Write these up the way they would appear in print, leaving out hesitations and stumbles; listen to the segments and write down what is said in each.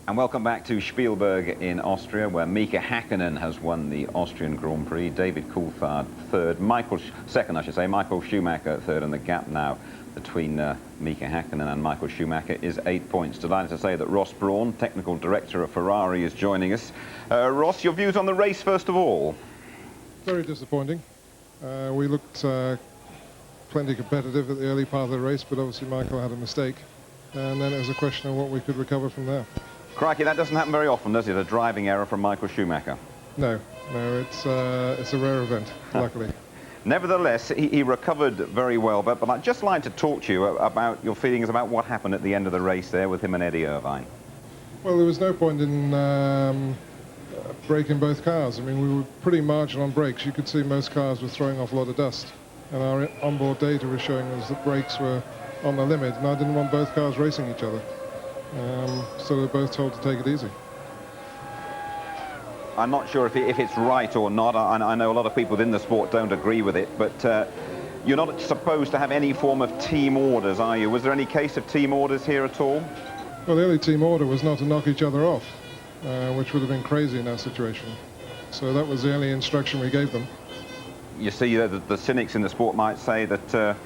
And welcome back to Spielberg in Austria, where Mika Häkkinen has won the Austrian Grand Prix. David Coulthard third, second, I should say. Michael Schumacher third, and the gap now between Mika Häkkinen and Michael Schumacher is 8 points. Delighted to say that Ross Brawn, technical director of Ferrari, is joining us. Ross, your views on the race first of all? Very disappointing. We looked plenty competitive at the early part of the race, but obviously Michael had a mistake, and then it was a question of what we could recover from there. Crikey, that doesn't happen very often, does it? A driving error from Michael Schumacher. No, it's a rare event, luckily. Nevertheless, he recovered very well, but I'd just like to talk to you about your feelings about what happened at the end of the race there with him and Eddie Irvine. Well, there was no point in braking both cars. I mean, we were pretty marginal on brakes. You could see most cars were throwing off a lot of dust, and our onboard data was showing us that brakes were on the limit, and I didn't want both cars racing each other. So they were both told to take it easy. I'm not sure if it's right or not. I know a lot of people within the sport don't agree with it, but you're not supposed to have any form of team orders, are you? Was there any case of team orders here at all? Well, the only team order was not to knock each other off, which would have been crazy in that situation. So that was the only instruction we gave them. You see, the cynics in the sport might say that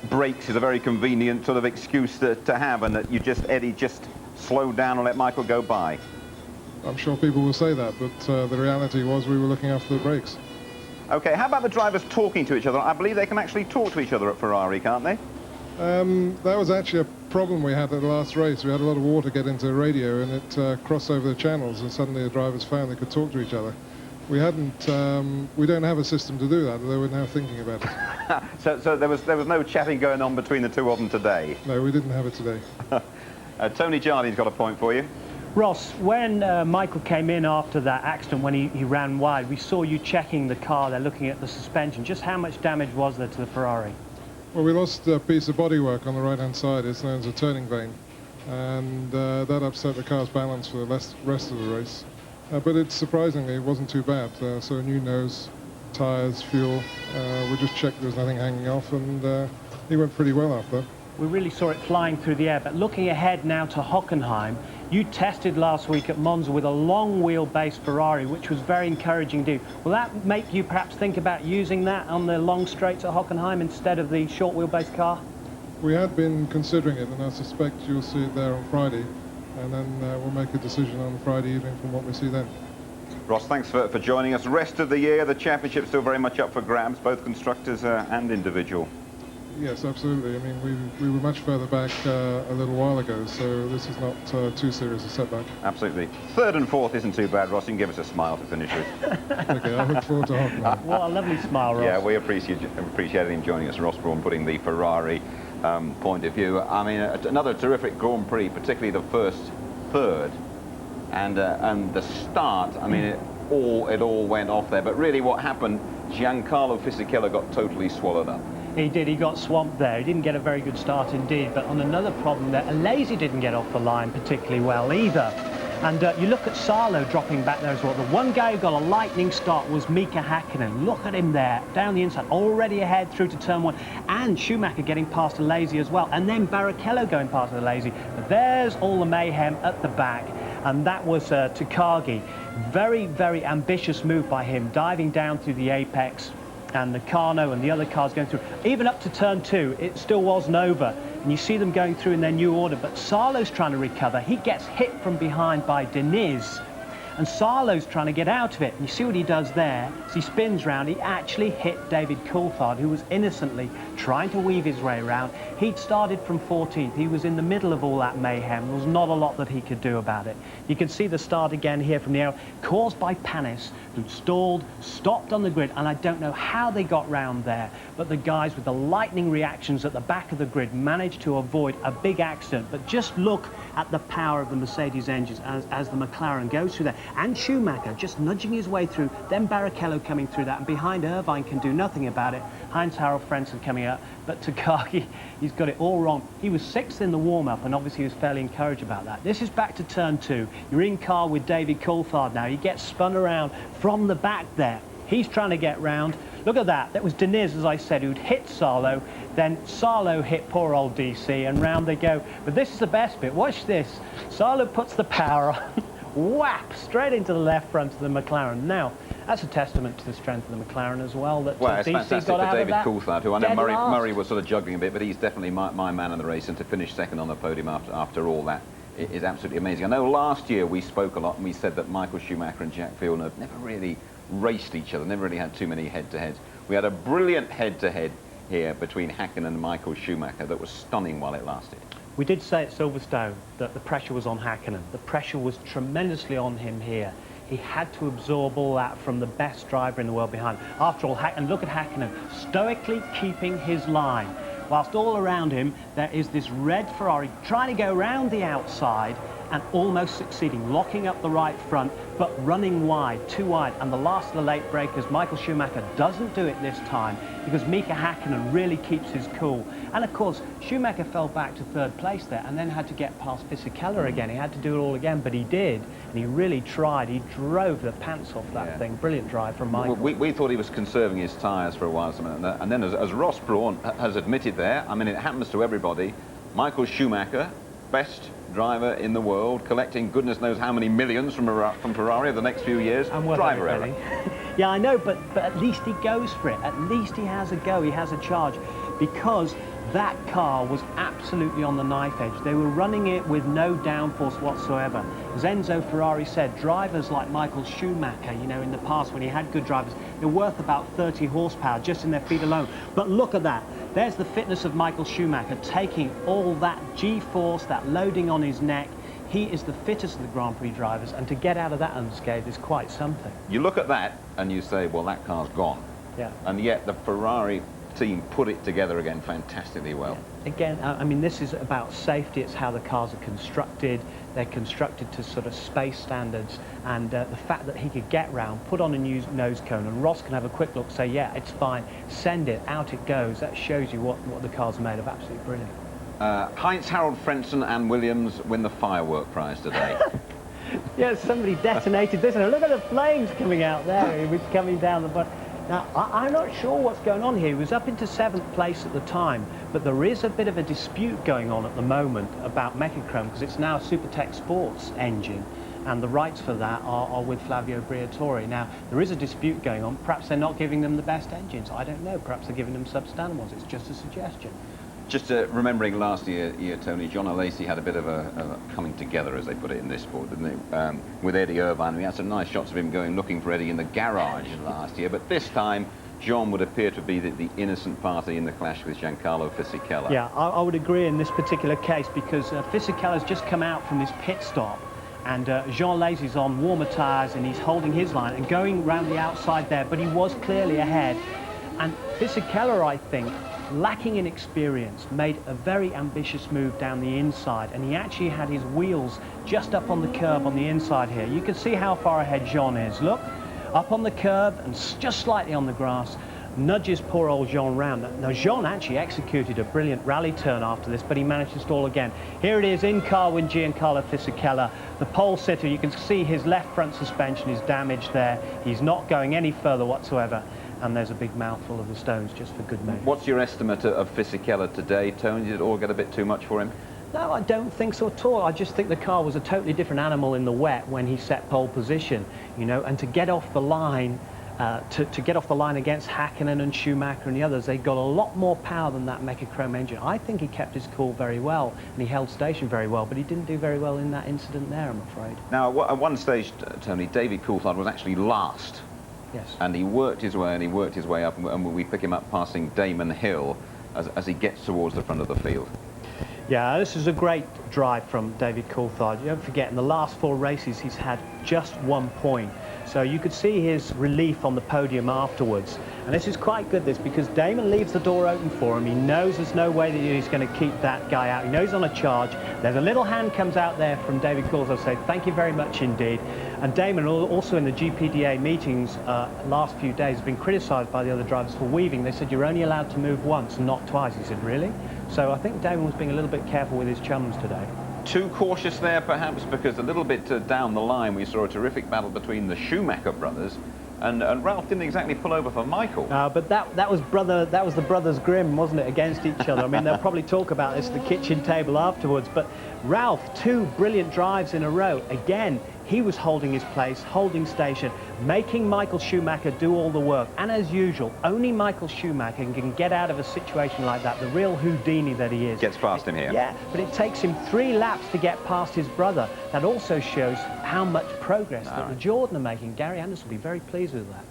brakes is a very convenient sort of excuse to have, and that Eddie just slowed down and let Michael go by. I'm sure people will say that, but the reality was we were looking after the brakes. Okay, how about the drivers talking to each other? I believe they can actually talk to each other at Ferrari, can't they? That was actually a problem we had at the last race. We had a lot of water get into the radio, and it crossed over the channels, and suddenly the drivers found they could talk to each other. We don't have a system to do that, although we're now thinking about it. so there was no chatting going on between the two of them today? No, we didn't have it today. Tony Jardin's got a point for you. Ross, when Michael came in after that accident, when he ran wide, we saw you checking the car there, looking at the suspension. Just how much damage was there to the Ferrari? Well, we lost a piece of bodywork on the right-hand side. It's known as a turning vane, and that upset the car's balance for the rest of the race. But surprisingly, it wasn't too bad. So a new nose, tyres, fuel. We just checked there was nothing hanging off, and he went pretty well after that. We really saw it flying through the air. But looking ahead now to Hockenheim, you tested last week at Monza with a long wheelbase Ferrari, which was very encouraging to do. Will that make you perhaps think about using that on the long straights at Hockenheim instead of the short wheelbase car? We had been considering it, and I suspect you'll see it there on Friday. And then we'll make a decision on Friday evening from what we see then. Ross, thanks for joining us. Rest of the year, the championship's still very much up for grabs, both constructors and individual. Yes, absolutely. I mean, we were much further back a little while ago, so this is not too serious a setback. Absolutely. Third and fourth isn't too bad, Ross. You can give us a smile to finish with. Okay, I look forward to Hockenheim. What a lovely smile, Ross. Yeah, we appreciate him joining us. Ross Brawn putting the Ferrari point of view. I mean, another terrific Grand Prix, particularly the first third, and the start. I mean, it all went off there. But really, what happened? Giancarlo Fisichella got totally swallowed up. He did. He got swamped there. He didn't get a very good start indeed. But on another problem there, Alesi didn't get off the line particularly well either. And you look at Salo dropping back there as well. The one guy who got a lightning start was Mika Häkkinen. Look at him there, down the inside, already ahead through to turn one. And Schumacher getting past Alesi as well. And then Barrichello going past Alesi. But there's all the mayhem at the back. And that was Takagi. Very, very ambitious move by him, diving down through the apex. And the Carno and the other cars going through. Even up to turn 2, it still wasn't over. And you see them going through in their new order. But Salo's trying to recover. He gets hit from behind by Diniz. And Salo's trying to get out of it. And you see what he does there. As he spins round, he actually hit David Coulthard, who was innocently trying to weave his way around. He'd started from 14th. He was in the middle of all that mayhem. There was not a lot that he could do about it. You can see the start again here from the air, caused by Panis, who stalled, stopped on the grid, and I don't know how they got round there. But the guys with the lightning reactions at the back of the grid managed to avoid a big accident. But just look at the power of the Mercedes engines as the McLaren goes through there. And Schumacher just nudging his way through, then Barrichello coming through that, and behind Irvine can do nothing about it. Heinz-Harald Frentzen coming up, but Takagi, he's got it all wrong. He was 6th in the warm-up, and obviously he was fairly encouraged about that. This is back to turn 2. You're in car with David Coulthard now. He gets spun around from the back there. He's trying to get round. Look at that. That was Deniz, as I said, who'd hit Sarlo. Then Sarlo hit poor old DC, and round they go. But this is the best bit. Watch this. Sarlo puts the power on. Whap! Straight into the left front of the McLaren. Now, that's a testament to the strength of the McLaren as well. That well, it's DC fantastic got for out David of that Coulthard, who I know dead last. Murray was sort of juggling a bit, but he's definitely my man in the race, and to finish second on the podium after all that is absolutely amazing. I know last year we spoke a lot and we said that Michael Schumacher and Jack Villeneuve never really raced each other, never really had too many head-to-heads. We had a brilliant head-to-head here between Häkkinen and Michael Schumacher that was stunning while it lasted. We did say at Silverstone that the pressure was on Häkkinen. The pressure was tremendously on him here. He had to absorb all that from the best driver in the world behind. After all, and look at Häkkinen, stoically keeping his line. Whilst all around him, there is this red Ferrari trying to go round the outside and almost succeeding, locking up the right front, but running wide, too wide. And the last of the late breakers, Michael Schumacher doesn't do it this time because Mika Häkkinen really keeps his cool. And of course, Schumacher fell back to third place there and then had to get past Fisichella again. He had to do it all again, but he did. And he really tried. He drove the pants off that thing. Brilliant drive from Michael. We thought he was conserving his tyres for a while, and then as Ross Brawn has admitted there, I mean, it happens to everybody, Michael Schumacher, best driver in the world, collecting goodness knows how many millions from Ferrari over the next few years. Driver error. Yeah, I know, but at least he goes for it. At least he has a go, he has a charge, because that car was absolutely on the knife edge. They were running it with no downforce whatsoever. As Enzo Ferrari said, drivers like Michael Schumacher, you know, in the past when he had good drivers, they're worth about 30 horsepower just in their feet alone. But look at that. There's the fitness of Michael Schumacher, taking all that G-force, that loading on his neck. He is the fittest of the Grand Prix drivers, and to get out of that unscathed is quite something. You look at that and you say, well, that car's gone. Yeah. And yet the Ferrari team put it together again fantastically well. Again, I mean, this is about safety. It's how the cars are constructed. They're constructed to sort of space standards, and the fact that he could get round, put on a new nose cone, and Ross can have a quick look, say, yeah, it's fine, send it, out it goes. That shows you what the car's made of. Absolutely brilliant. Heinz Harald Frentzen and Williams win the firework prize today. Yeah, somebody detonated this, and look at the flames coming out there. He was coming down the bottom. Now, I'm not sure what's going on here. He was up into 7th place at the time, but there is a bit of a dispute going on at the moment about Mechachrome, because it's now a Supertech Sports engine, and the rights for that are with Flavio Briatore. Now, there is a dispute going on. Perhaps they're not giving them the best engines. I don't know. Perhaps they're giving them substandard ones. It's just a suggestion. Just remembering last year, Tony, John Alesi had a bit of a coming together, as they put it in this sport, didn't he? With Eddie Irvine. We had some nice shots of him going looking for Eddie in the garage last year, but this time John would appear to be the innocent party in the clash with Giancarlo Fisichella. Yeah, I would agree in this particular case, because Fisichella's just come out from his pit stop, and Jean Alesi's on warmer tyres and he's holding his line and going round the outside there, but he was clearly ahead. And Fisichella, I think, lacking in experience, made a very ambitious move down the inside, and he actually had his wheels just up on the curb on the inside here. You can see how far ahead Jean is. Look, up on the curb and just slightly on the grass, nudges poor old Jean round. Now, Jean actually executed a brilliant rally turn after this, but he managed to stall again. Here it is in car with Giancarlo Fisichella. The pole sitter, you can see his left front suspension is damaged there. He's not going any further whatsoever. And there's a big mouthful of the stones just for good measure. What's your estimate of Fisichella today, Tony? Did it all get a bit too much for him? No, I don't think so at all. I just think the car was a totally different animal in the wet when he set pole position, you know, and to get off the line, to get off the line against Häkkinen and Schumacher and the others, they got a lot more power than that Mechachrome engine. I think he kept his cool very well, and he held station very well, but he didn't do very well in that incident there, I'm afraid. Now, at one stage, Tony, David Coulthard was actually last. Yes. And he worked his way and he worked his way up, and we pick him up passing Damon Hill as he gets towards the front of the field. Yeah, this is a great drive from David Coulthard. You don't forget, in the last 4 races, he's had just 1 point. So you could see his relief on the podium afterwards. And this is quite good, this, because Damon leaves the door open for him. He knows there's no way that he's going to keep that guy out. He knows he's on a charge. There's a little hand comes out there from David Coulthard, say, thank you very much indeed. And Damon, also in the GPDA meetings last few days, has been criticised by the other drivers for weaving. They said, you're only allowed to move once and not twice. He said, really? So I think Damon was being a little bit careful with his chums today. Too cautious there, perhaps, because a little bit down the line we saw a terrific battle between the Schumacher brothers And Ralph didn't exactly pull over for Michael. But that was the brothers Grimm, wasn't it, against each other? I mean, they'll probably talk about this at the kitchen table afterwards. But Ralph, 2 brilliant drives in a row. Again, he was holding his place, holding station, making Michael Schumacher do all the work. And as usual, only Michael Schumacher can get out of a situation like that, the real Houdini that he is. Gets past him here. Yeah, but it takes him 3 laps to get past his brother. That also shows how much progress that the Jordan are making. Gary Anderson will be very pleased with that.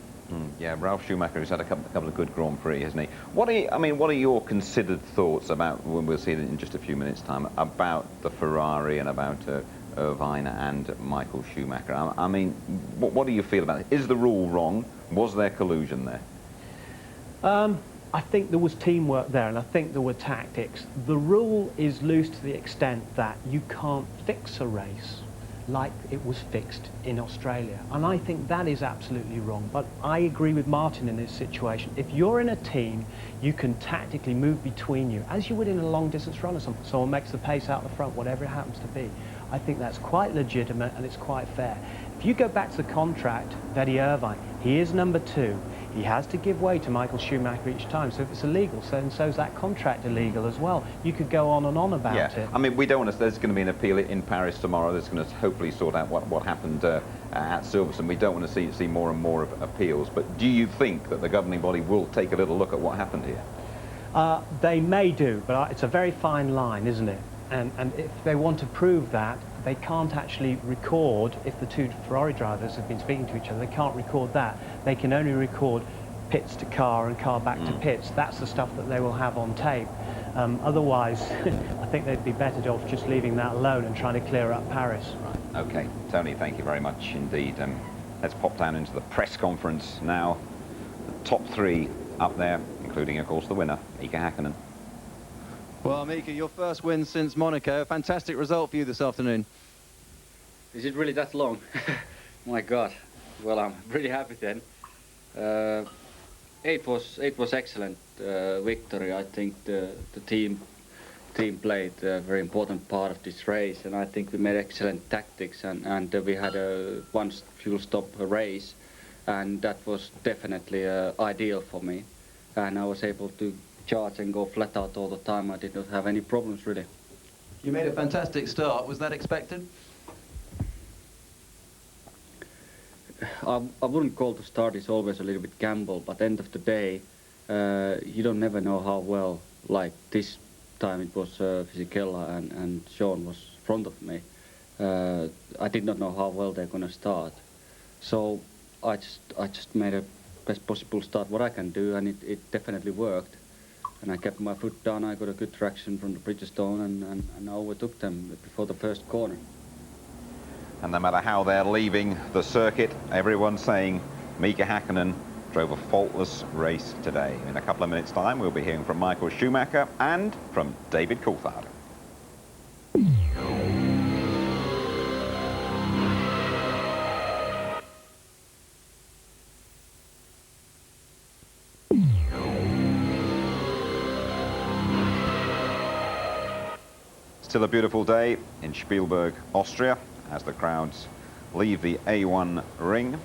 Yeah, Ralph Schumacher has had a couple of good Grand Prix, hasn't he? What are your considered thoughts about, when we'll see it in just a few minutes' time, about the Ferrari and about Irvine and Michael Schumacher? I mean, what do you feel about it? Is the rule wrong? Was there collusion there? I think there was teamwork there, and I think there were tactics. The rule is loose to the extent that you can't fix a race like it was fixed in Australia. And I think that is absolutely wrong. But I agree with Martin in this situation. If you're in a team, you can tactically move between you, as you would in a long-distance run or something. Someone makes the pace out the front, whatever it happens to be. I think that's quite legitimate and it's quite fair. If you go back to the contract, Eddie Irvine, he is number 2. He has to give way to Michael Schumacher each time. So if it's illegal, so is that contract illegal as well. You could go on and on about it. I mean, we don't want to. There's going to be an appeal in Paris tomorrow. That's going to hopefully sort out what happened at Silverstone. We don't want to see more and more of appeals. But do you think that the governing body will take a little look at what happened here? They may do, but it's a very fine line, isn't it? And if they want to prove that, they can't actually record, if the 2 Ferrari drivers have been speaking to each other, they can't record that. They can only record pits to car and car back to pits. That's the stuff that they will have on tape. Otherwise, I think they'd be better off just leaving that alone and trying to clear up Paris. Right. Okay, Tony, thank you very much indeed. Let's pop down into the press conference now. The top 3 up there, including, of course, the winner, Mika Hakkinen. Well, Mika, your first win since Monaco. A fantastic result for you this afternoon. Is it really that long? My God. Well, I'm really happy then. It was excellent victory. I think the team played a very important part of this race, and I think we made excellent tactics, and we had a one fuel stop race, and that was definitely ideal for me, and I was able to charge and go flat out all the time. I did not have any problems really. You made a fantastic start. Was that expected? I wouldn't call the start is always a little bit gamble, but end of the day, you don't never know how well. Like this time, it was Fisichella and Sean was in front of me. I did not know how well they're going to start, so I just made a best possible start what I can do, and it definitely worked. And I kept my foot down. I got a good traction from the Bridgestone, and I overtook them before the first corner. And no matter how they're leaving the circuit, everyone's saying Mika Hakkinen drove a faultless race today. In a couple of minutes' time, we'll be hearing from Michael Schumacher and from David Coulthard. Still a beautiful day in Spielberg, Austria, as the crowds leave the A1 ring,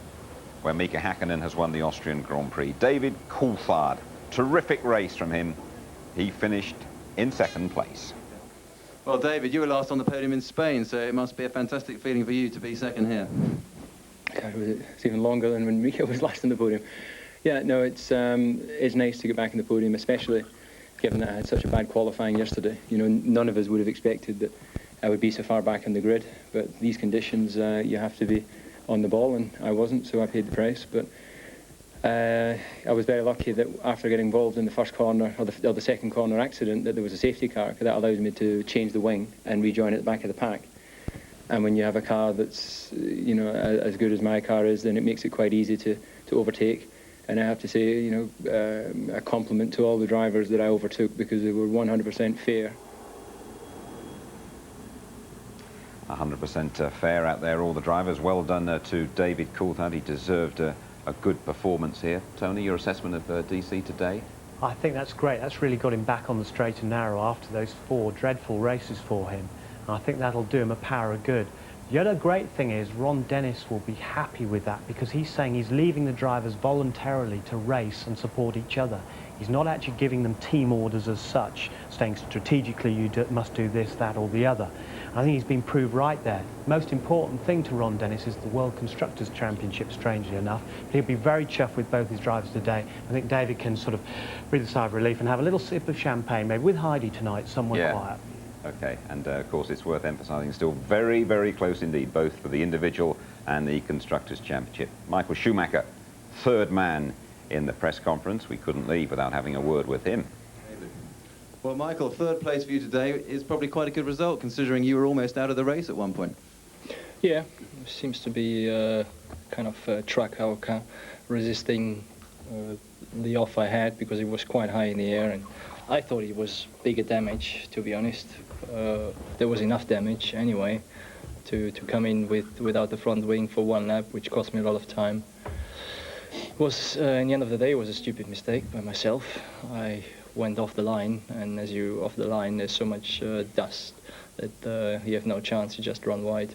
where Mika Hakkinen has won the Austrian Grand Prix. David Coulthard, terrific race from him. He finished in 2nd place. Well, David, you were last on the podium in Spain, so it must be a fantastic feeling for you to be 2nd here. God, it's even longer than when Mika was last on the podium. Yeah, no, it's nice to get back on the podium, especially given that I had such a bad qualifying yesterday. You know, none of us would have expected that I would be so far back on the grid, but these conditions, you have to be on the ball, and I wasn't, so I paid the price. But I was very lucky that after getting involved in the first corner, or the second corner accident, that there was a safety car, because that allows me to change the wing and rejoin at the back of the pack. And when you have a car that's, you know, as good as my car is, then it makes it quite easy to overtake. And I have to say, you know, a compliment to all the drivers that I overtook, because they were 100% fair. 100% fair out there, all the drivers. Well done to David Coulthard. He deserved a good performance here. Tony, your assessment of DC today? I think that's great. That's really got him back on the straight and narrow after those 4 dreadful races for him. And I think that'll do him a power of good. The other great thing is Ron Dennis will be happy with that, because he's saying he's leaving the drivers voluntarily to race and support each other. He's not actually giving them team orders as such, saying strategically you must do this, that or the other. I think he's been proved right there. Most important thing to Ron Dennis is the World Constructors' Championship, strangely enough. But he'll be very chuffed with both his drivers today. I think David can sort of breathe a sigh of relief and have a little sip of champagne, maybe with Heidi tonight, somewhere quiet. Okay, and of course it's worth emphasising, still very, very close indeed, both for the individual and the Constructors' Championship. Michael Schumacher, third man in the press conference. We couldn't leave without having a word with him. Well, Michael, third place for you today is probably quite a good result, considering you were almost out of the race at one point. Yeah, seems to be kind of a track resisting the off I had, because it was quite high in the air, and I thought it was bigger damage, to be honest. There was enough damage anyway to come in without the front wing for one lap, which cost me a lot of time. Was in the end of the day, it was a stupid mistake by myself. I went off the line, and as you off the line, there's so much dust that you have no chance, you just run wide.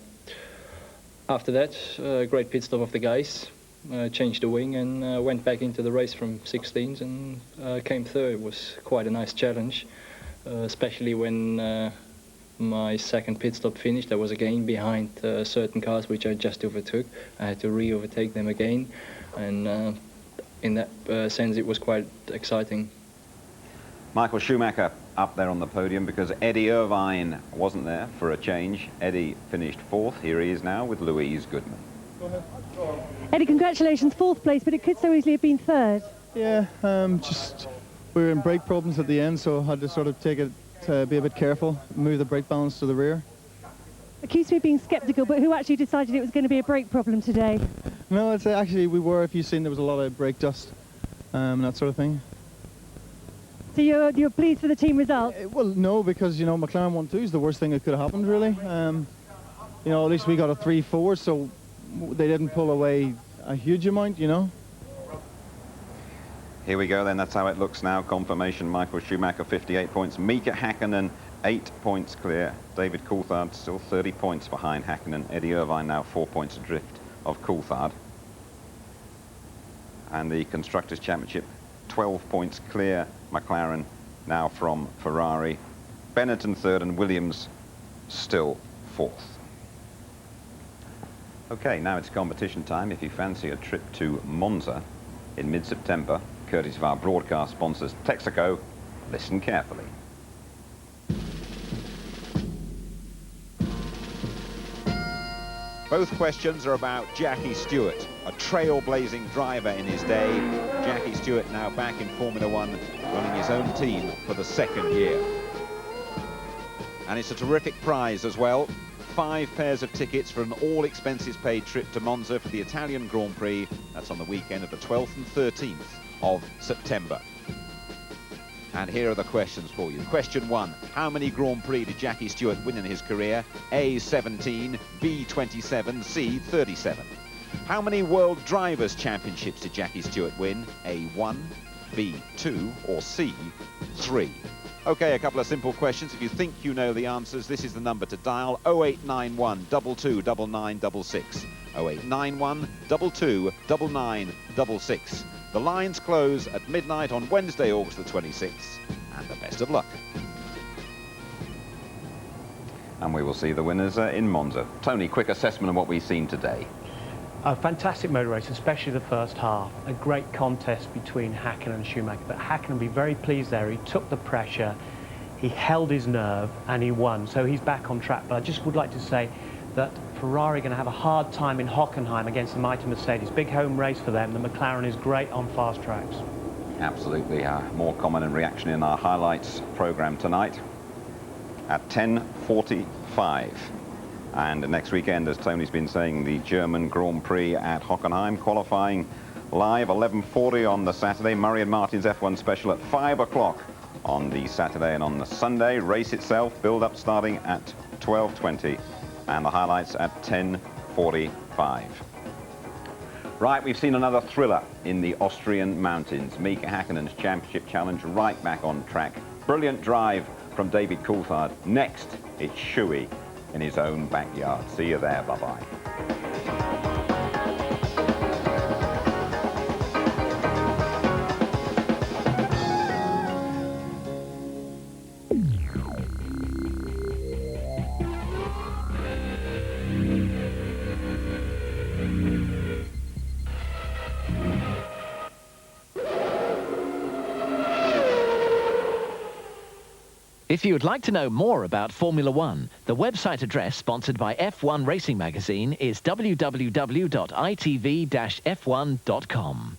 After that, great pit stop of the guys, changed the wing and went back into the race from 16s and came third. It was quite a nice challenge, especially when my second pit stop finished. I was again behind certain cars which I just overtook. I had to re-overtake them again, and in that sense it was quite exciting. Michael Schumacher up there on the podium because Eddie Irvine wasn't there for a change. Eddie finished fourth. Here he is now with Louise Goodman. Eddie, congratulations, fourth place, but it could so easily have been third. Yeah, just we were in brake problems at the end, so I had to sort of take it to be a bit careful, move the brake balance to the rear. Accused me of being sceptical, but who actually decided it was going to be a brake problem today? No, it's actually we were. If you've seen, there was a lot of brake dust, that sort of thing. So you're pleased with the team result? Well, no, because you know McLaren 1-2 is the worst thing that could have happened, really. You know, at least we got a 3-4, so they didn't pull away a huge amount, you know. Here we go then, that's how it looks now. Confirmation, Michael Schumacher 58 points, Mika Hakkinen 8 points clear, David Coulthard still 30 points behind Hakkinen, Eddie Irvine now 4 points adrift of Coulthard. And the Constructors' Championship 12 points clear, McLaren now from Ferrari, Benetton third and Williams still fourth. Okay, now it's competition time. If you fancy a trip to Monza in mid-September, courtesy of our broadcast sponsors Texaco, listen carefully. Both questions are about Jackie Stewart, a trailblazing driver in his day. Jackie Stewart now back in Formula One, running his own team for the second year. And it's a terrific prize as well. 5 pairs of tickets for an all-expenses-paid trip to Monza for the Italian Grand Prix. That's on the weekend of the 12th and 13th of September. And here are the questions for you. Question 1. How many Grand Prix did Jackie Stewart win in his career? A, 17, B, 27, C, 37. How many World Drivers' Championships did Jackie Stewart win? A, 1, B, 2, or C, 3? Okay, a couple of simple questions. If you think you know the answers, this is the number to dial: 0891 22 9966. 0891 22 9966. The lines close at midnight on Wednesday, August the 26th. And the best of luck. And we will see the winners in Monza. Tony, quick assessment of what we've seen today. A fantastic motor race, especially the first half. A great contest between Hakkinen and Schumacher, but Hakkinen will be very pleased there. He took the pressure, he held his nerve, and he won. So he's back on track. But I just would like to say that Ferrari are going to have a hard time in Hockenheim against the mighty Mercedes. Big home race for them. The McLaren is great on fast tracks. Absolutely. More comment and reaction in our highlights programme tonight at 10:45. And next weekend, as Tony's been saying, the German Grand Prix at Hockenheim, qualifying live 11:40 on the Saturday. Murray and Martin's F1 special at 5 o'clock on the Saturday, and on the Sunday, race itself, build-up starting at 12:20, and the highlights at 10:45. Right, we've seen another thriller in the Austrian mountains. Mika Hakkinen's championship challenge right back on track. Brilliant drive from David Coulthard. Next, it's Shuey. in his own backyard. See you there. Bye-bye. If you would like to know more about Formula One, the website address sponsored by F1 Racing Magazine is www.itv-f1.com.